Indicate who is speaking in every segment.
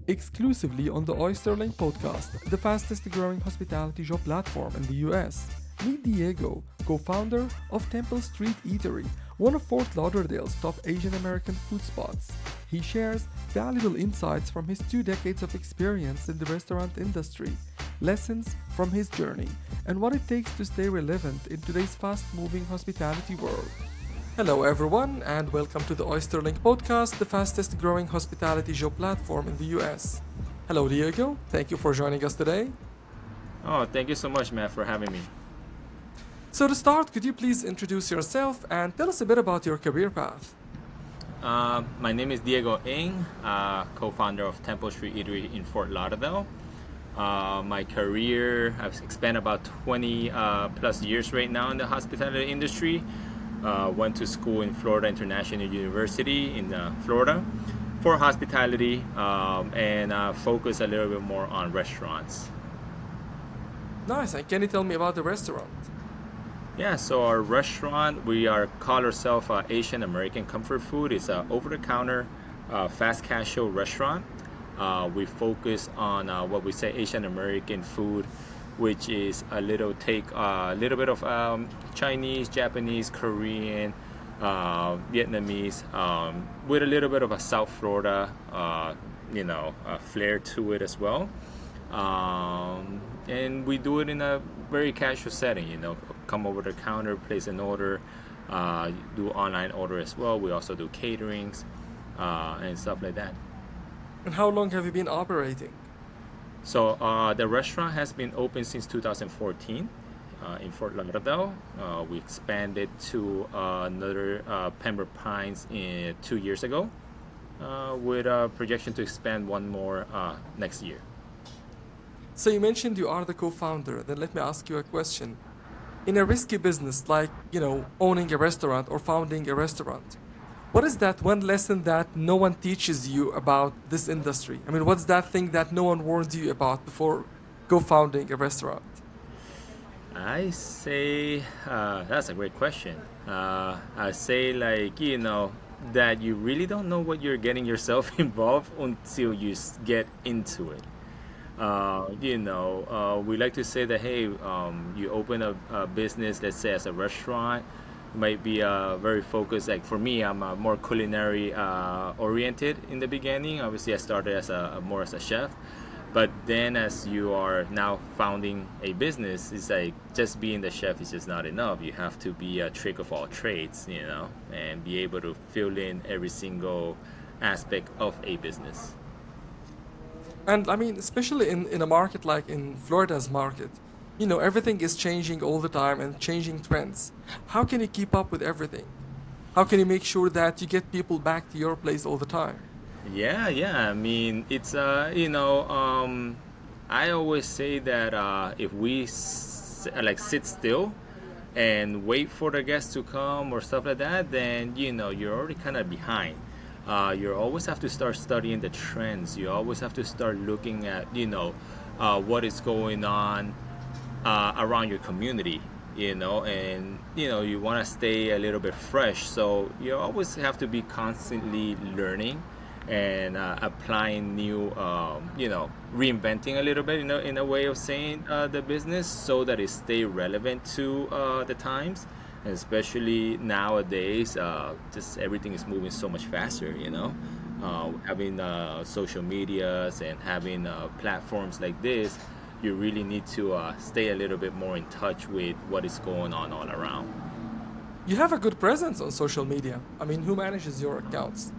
Speaker 1: Exclusively on the OysterLink Podcast, the fastest growing hospitality job platform in the US. Meet Diego, co-founder of Temple Street Eatery, one of Fort Lauderdale's top Asian American food spots. He shares valuable insights from his 2 decades of experience in the restaurant industry, lessons from his journey, and what it takes to stay relevant in today's fast-moving hospitality world. Hello everyone, and welcome to the OysterLink Podcast, the fastest growing hospitality job platform in the US. Hello Diego, thank you for joining us today.
Speaker 2: Oh, thank you so much, Matt, for having me.
Speaker 1: So to start, could you please introduce yourself and tell us a bit about your career path?
Speaker 2: My name is Diego Ng, co-founder of Temple Street Eatery in Fort Lauderdale. My career, I've spent about 20 plus years right now in the hospitality industry. Went to school in Florida International University in Florida for hospitality and focus a little bit more on restaurants.
Speaker 1: Nice, and can you tell me about the restaurant?
Speaker 2: Yeah, so our restaurant, call ourselves Asian American Comfort Food. It's an over-the-counter fast casual restaurant. We focus on what we say Asian American food, which is a little bit of Chinese, Japanese, Korean, Vietnamese, with a little bit of a South Florida, flair to it as well. And we do it in a very casual setting, come over the counter, place an order, do online order as well. We also do caterings and stuff like that.
Speaker 1: And how long have you been operating?
Speaker 2: So the restaurant has been open since 2014 in Fort Lauderdale. We expanded to another Pembroke Pines 2 years ago with a projection to expand one more next year.
Speaker 1: So you mentioned you are the co-founder. Then let me ask you a question. In a risky business like, owning a restaurant or founding a restaurant, what is that one lesson that no one teaches you about this industry? I mean, what's that thing that no one warned you about before co-founding a restaurant?
Speaker 2: I say, that's a great question. I say that you really don't know what you're getting yourself involved until you get into it. We like to say that, hey, you open a business, let's say as a restaurant, might be very focused. Like for me, I'm more culinary oriented in the beginning. Obviously, I started as more as a chef, but then as you are now founding a business, it's like just being the chef is just not enough. You have to be a trick of all trades, and be able to fill in every single aspect of a business.
Speaker 1: And I mean, especially in a market like in Florida's market, everything is changing all the time and changing trends. How can you keep up with everything? How can you make sure that you get people back to your place all the time?
Speaker 2: Yeah. I mean, it's, I always say that if we sit still and wait for the guests to come or stuff like that, then, you're already kind of behind. You always have to start studying the trends. You always have to start looking at, what is going on around your community, and you want to stay a little bit fresh, so you always have to be constantly learning and applying new, reinventing a little bit, in a way of saying the business, so that it stay relevant to the times, and especially nowadays, just everything is moving so much faster, having social medias and having platforms like this. You really need to stay a little bit more in touch with what is going on all around.
Speaker 1: You have a good presence on social media. I mean, who manages your accounts?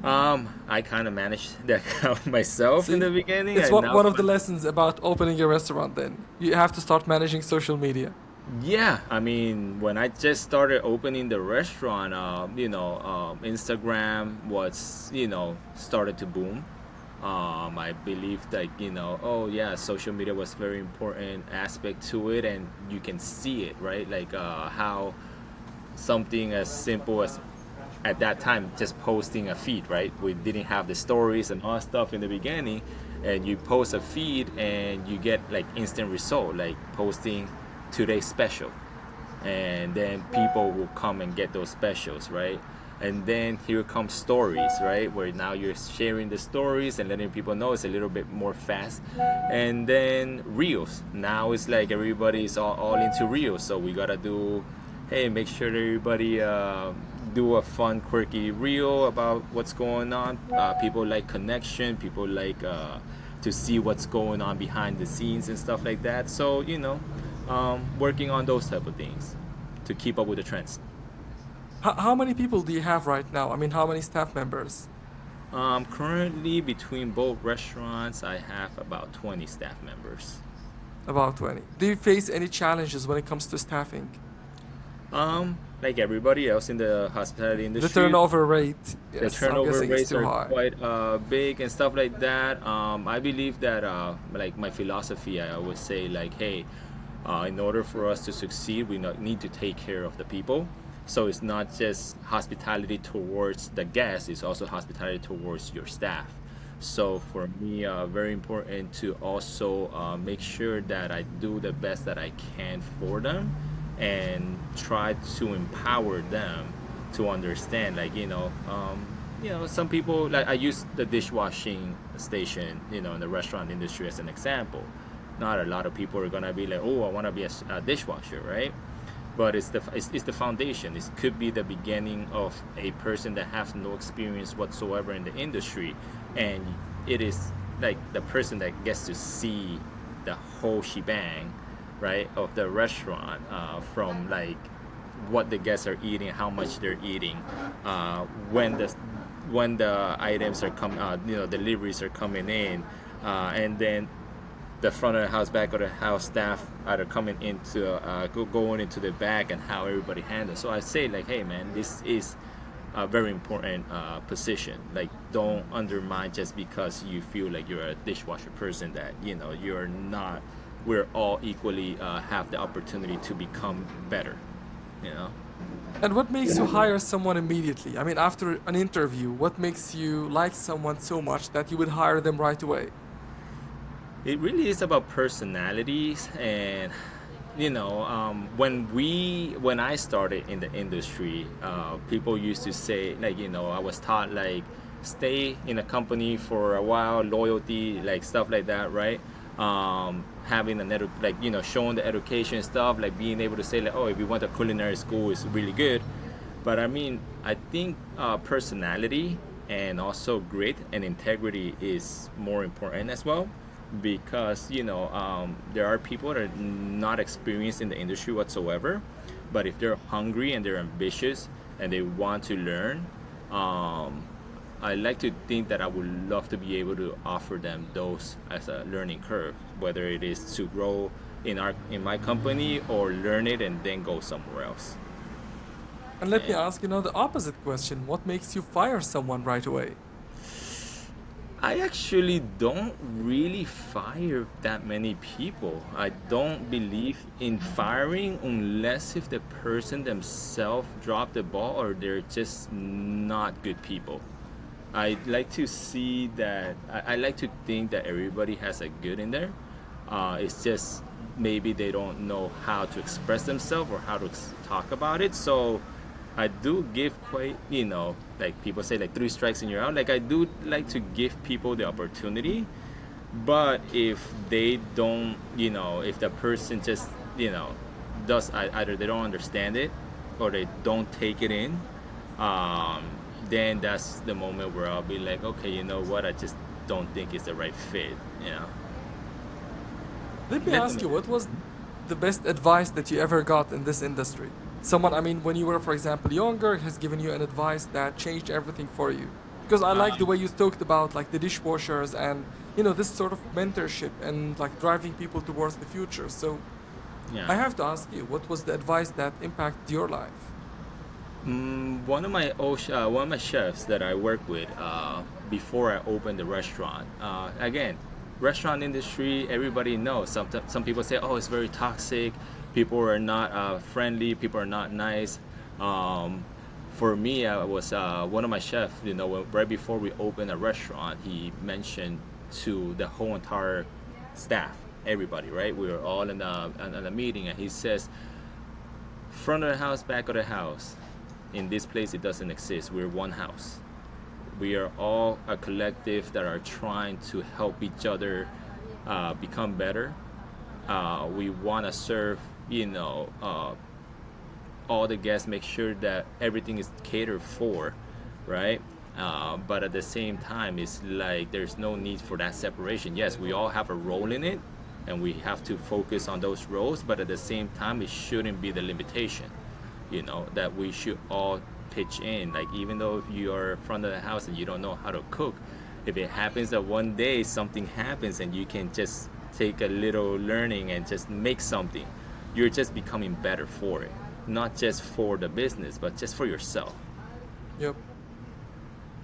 Speaker 2: I kind of managed the account myself. See, in the beginning.
Speaker 1: It's one of the lessons about opening a restaurant then. You have to start managing social media.
Speaker 2: Yeah, I mean, when I just started opening the restaurant, Instagram was, started to boom. I believe that, social media was very important aspect to it, and you can see it, right? Like how something as simple as at that time just posting a feed, right? We didn't have the stories and all that stuff in the beginning, and you post a feed and you get like instant result, like posting today's special, and then people will come and get those specials, right? And then here comes stories, right? Where now you're sharing the stories and letting people know it's a little bit more fast. And then reels. Now it's like everybody's all into reels. So we gotta do, hey, make sure that everybody do a fun, quirky reel about what's going on. People like connection. People like to see what's going on behind the scenes and stuff like that. So, working on those type of things to keep up with the trends.
Speaker 1: How many people do you have right now? I mean, how many staff members?
Speaker 2: Currently, between both restaurants, I have about 20 staff members.
Speaker 1: About 20. Do you face any challenges when it comes to staffing?
Speaker 2: Like everybody else in the hospitality
Speaker 1: The
Speaker 2: industry,
Speaker 1: turnover rate,
Speaker 2: the
Speaker 1: yes, I'm
Speaker 2: turnover
Speaker 1: guessing it's
Speaker 2: rates
Speaker 1: too
Speaker 2: are
Speaker 1: high.
Speaker 2: quite big and stuff like that. I believe that, like my philosophy, I always say, like, hey, in order for us to succeed, we need to take care of the people. So it's not just hospitality towards the guests, it's also hospitality towards your staff. So for me, very important to also make sure that I do the best that I can for them and try to empower them to understand, like, some people, like I use the dishwashing station, in the restaurant industry as an example. Not a lot of people are gonna be like, oh, I want to be a dishwasher, right? But it's the foundation. It could be the beginning of a person that has no experience whatsoever in the industry, and it is like the person that gets to see the whole shebang, right, of the restaurant, from like what the guests are eating, how much they're eating, when the items are deliveries are coming in, and then the front of the house, back of the house staff are coming into going into the back, and how everybody handles. So I say, like, hey man, this is a very important position. Like, don't undermine just because you feel like you're a dishwasher person that you're not. We're all equally have the opportunity to become better. You know.
Speaker 1: And what makes you hire someone immediately? I mean, after an interview, what makes you like someone so much that you would hire them right away?
Speaker 2: It really is about personalities, and when I started in the industry, people used to say, like, I was taught, like, stay in a company for a while, loyalty, like stuff like that, right? Having showing the education stuff, like being able to say, like, oh, if you went to culinary school, is really good. But I mean, I think personality and also grit and integrity is more important as well, because there are people that are not experienced in the industry whatsoever, but if they're hungry and they're ambitious and they want to learn, I like to think that I would love to be able to offer them those as a learning curve, whether it is to grow in my company or learn it and then go somewhere else.
Speaker 1: And let me
Speaker 2: And
Speaker 1: ask, the opposite question. What makes you fire someone right away?
Speaker 2: I actually don't really fire that many people. I don't believe in firing unless if the person themselves drop the ball or they're just not good people. I like to see that. I like to think that everybody has a good in there. It's just maybe they don't know how to express themselves or how to talk about it. So I do give quite, like people say, like 3 strikes and you're out. Like, I do like to give people the opportunity, but if they don't, if the person just, does either they don't understand it or they don't take it in, um, then that's the moment where I'll be like, okay, you know what? I just don't think it's the right fit.
Speaker 1: Let me
Speaker 2: Let
Speaker 1: ask
Speaker 2: them.
Speaker 1: you, what was the best advice that you ever got in this industry? Someone, I mean, when you were, for example, younger, has given you an advice that changed everything for you. Because I like the
Speaker 2: Um,
Speaker 1: way you talked about, like, the dishwashers and, this sort of mentorship and, like, driving people towards the future. So
Speaker 2: yeah.
Speaker 1: I have to ask you, what was the advice that impacted your life?
Speaker 2: One of my chefs that I work with before I opened the restaurant. Again, restaurant industry, everybody knows. Some people say, oh, it's very toxic. People are not friendly. People are not nice. Um, for me, I was one of my chefs. Right before we opened a restaurant, he mentioned to the whole entire staff, everybody. Right, we were all in a meeting, and he says, front of the house, back of the house, in this place it doesn't exist. We're one house. We are all a collective that are trying to help each other become better. We want to serve, all the guests, make sure that everything is catered for, right? But at the same time, it's like there's no need for that separation. Yes, we all have a role in it, and we have to focus on those roles, but at the same time, it shouldn't be the limitation, that we should all pitch in. Like, even though if you are in front of the house and you don't know how to cook, if it happens that one day something happens and you can just take a little learning and just make something, you're just becoming better for it. Not just for the business, but just for yourself.
Speaker 1: Yep.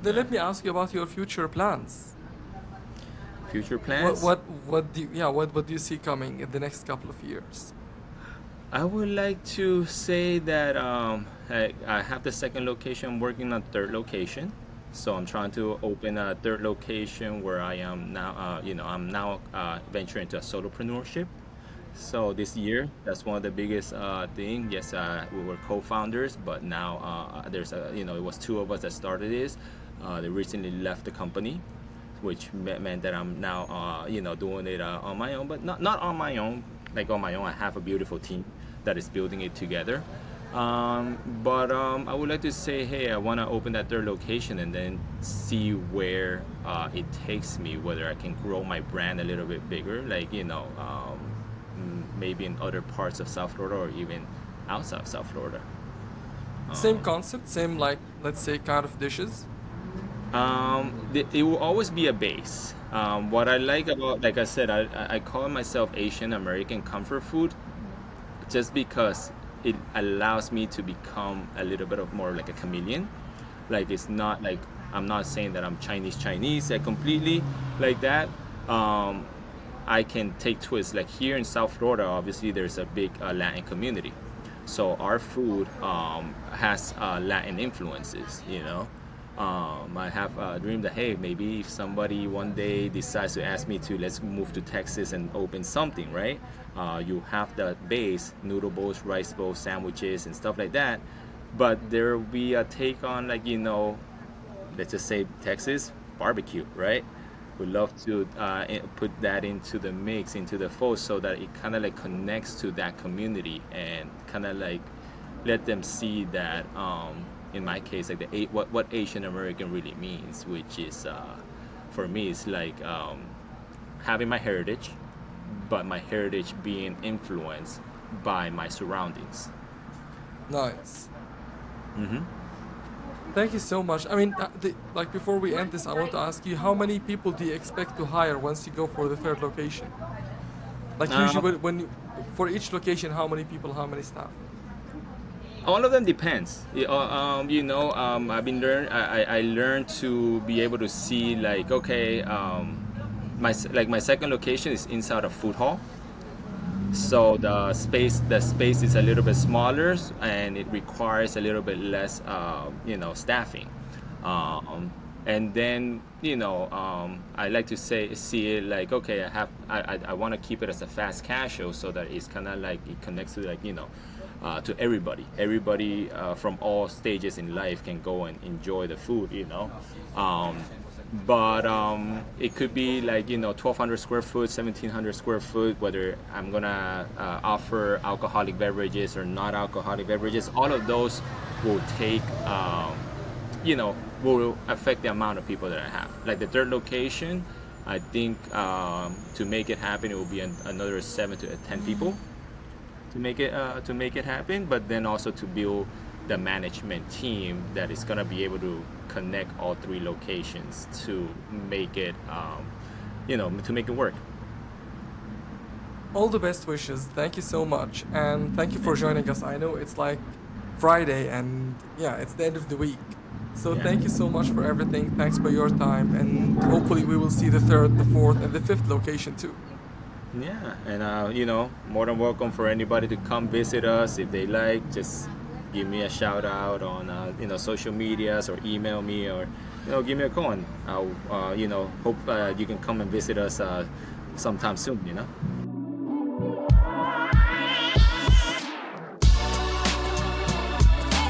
Speaker 1: Then let me ask you about your future plans.
Speaker 2: Future plans?
Speaker 1: What do you see coming in the next couple of years?
Speaker 2: I would like to say that I have the second location. I'm working on third location. So I'm trying to open a third location where I am now. I'm now venturing into a solopreneurship. So this year, that's one of the biggest thing. Yes, we were co-founders, but now it was two of us that started this. They recently left the company, which meant that I'm now, doing it on my own, but not on my own. Like on my own, I have a beautiful team that is building it together. But I would like to say, hey, I want to open that third location and then see where it takes me, whether I can grow my brand a little bit bigger, like, maybe in other parts of South Florida or even outside of South Florida.
Speaker 1: Same concept, same, like, let's say, kind of dishes?
Speaker 2: It will always be a base. What I like about, like I said, I call myself Asian American comfort food just because it allows me to become a little bit of more like a chameleon. Like, it's not like, I'm not saying that I'm Chinese, like completely like that. I can take twists. Like here in South Florida, obviously there's a big Latin community. So our food has Latin influences, I have a dream that, hey, maybe if somebody one day decides to ask me to, let's move to Texas and open something, right? You have the base, noodle bowls, rice bowls, sandwiches, and stuff like that. But there will be a take on, like, let's just say Texas barbecue, right? We'd love to put that into the mix, into the fold, so that it kind of like connects to that community and kind of like let them see that, in my case, like what Asian American really means, which is, for me, it's like having my heritage, but my heritage being influenced by my surroundings.
Speaker 1: Nice.
Speaker 2: Mm-hmm.
Speaker 1: Thank you so much. I mean, before we end this, I want to ask you, how many people do you expect to hire once you go for the third location? Like usually, for each location, how many people, how many staff?
Speaker 2: All of them depends. I've been I learned to be able to see, like, okay, my second location is inside a food hall. So the space is a little bit smaller, and it requires a little bit less, staffing. And then, I like to see it like, okay, I want to keep it as a fast casual, so that it's kind of like it connects to, like, to everybody. Everybody from all stages in life can go and enjoy the food, But it could be like 1,200 square foot, 1,700 square foot, whether I'm gonna offer alcoholic beverages or not alcoholic beverages. All of those will take, will affect the amount of people that I have. Like the third location, I think to make it happen, it will be another 7 to 10 people to make it happen. But then also to build the management team that is gonna be able to connect all three locations to make it, to make it work.
Speaker 1: All the best wishes. Thank you so much, and thank you for joining us. I know it's like Friday, and it's the end of the week. So thank you so much for everything. Thanks for your time, and hopefully we will see the third, the fourth, and the fifth location too.
Speaker 2: Yeah, and more than welcome for anybody to come visit us if they like. Just give me a shout out on social medias, or email me, or give me a call, and I'll hope you can come and visit us sometime soon.